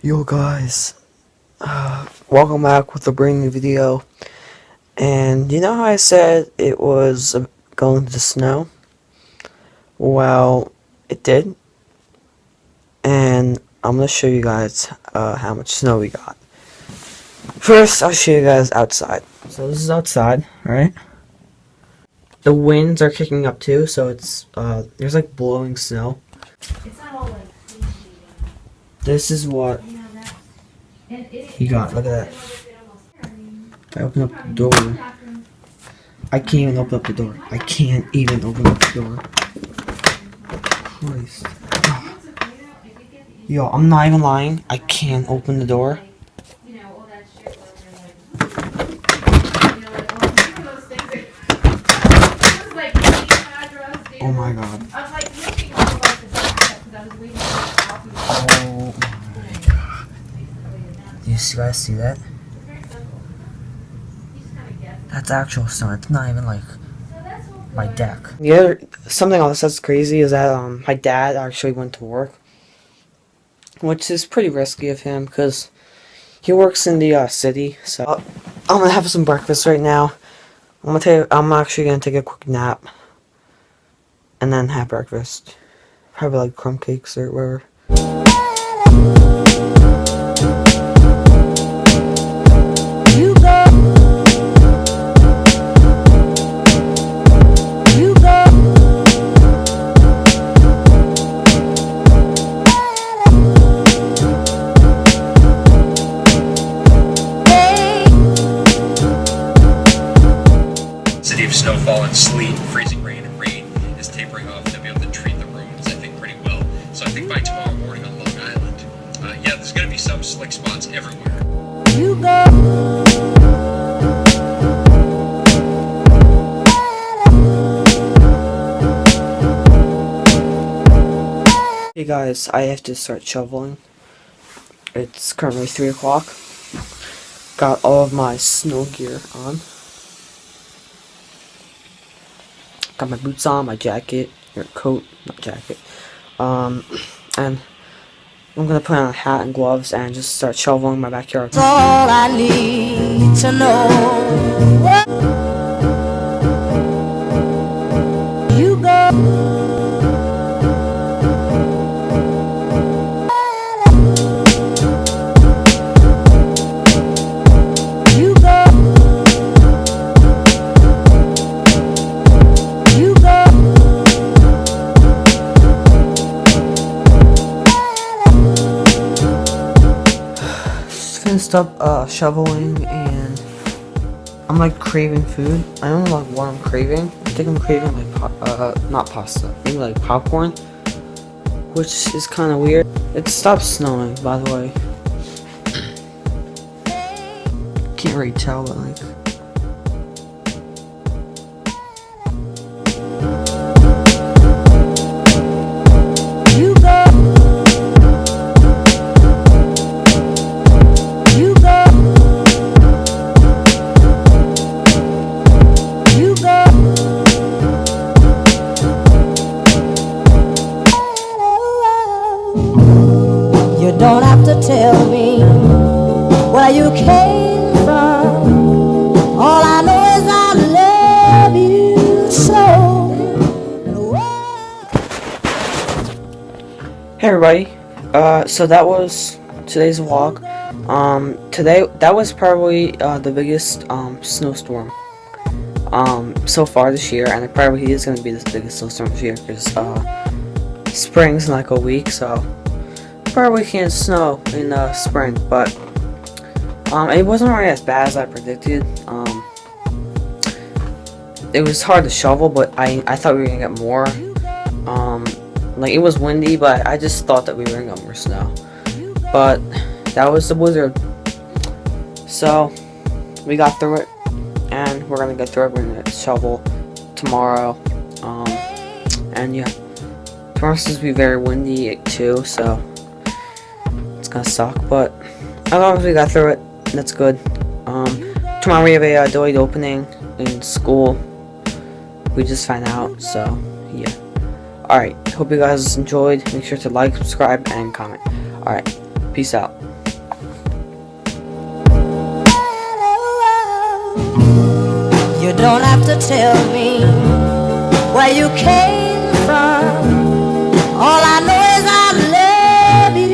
Yo guys, welcome back with a brand new video. And you know how I said it was going to snow? Well, it did. And I'm going to show you guys how much snow we got. First, I'll show you guys outside. So this is outside, right? The winds are kicking up too, so it's there's like blowing snow. It's not all like This is what he got. Look at that. If I open up the door, I can't even open up the door. I can't even open up the door. Christ. Yo, I'm not even lying. I can't open the door. Oh my god. Oh my god. Do you guys see that? That's actual snow. It's not even like my deck. The other something else that's crazy is that my dad actually went to work, which is pretty risky of him because he works in the city. So I'm gonna have some breakfast right now. I'm actually gonna take a quick nap and then have breakfast. Probably like crumb cakes or whatever. City of snowfall and sleet, freezing rain and rain is tapering off. They'll be able to treat the roads, I think, pretty well. So I think by tomorrow morning on Long Island, yeah, there's going to be some slick spots everywhere. You go. Hey guys, I have to start shoveling. It's currently 3 o'clock. Got all of my snow gear on. Got my boots on, my jacket, or coat, not jacket. And I'm gonna put on a hat and gloves and just start shoveling my backyard. That's all I need to know. You go. You go. You go. Just finished up shoveling and I'm like craving food. I don't know like what I'm craving. I think I'm craving like not pasta, maybe like popcorn, which is kind of weird. It stopped snowing, by the way. Can't really tell, but like. You go. You go. You go. You don't have to tell me where you came from. All I know is I love you so. Hey everybody, so that was today's vlog. Today, that was probably the biggest snowstorm so far this year, and it probably is going to be the biggest snowstorm this year, because spring's in like a week, so probably can't snow in spring, but it wasn't really as bad as I predicted. It was hard to shovel, but I thought we were going to get more. Like, it was windy, but I just thought that we were gonna get more snow. But that was the blizzard. So we got through it, and we're gonna get through it. We're gonna shovel tomorrow. And yeah, tomorrow's supposed to be very windy too, so it's gonna suck. But as long as we got through it, that's good. Tomorrow we have a delayed opening in school. We just found out, so yeah. Alright, hope you guys enjoyed. Make sure to like, subscribe, and comment. Alright, peace out. don't have to tell me where you came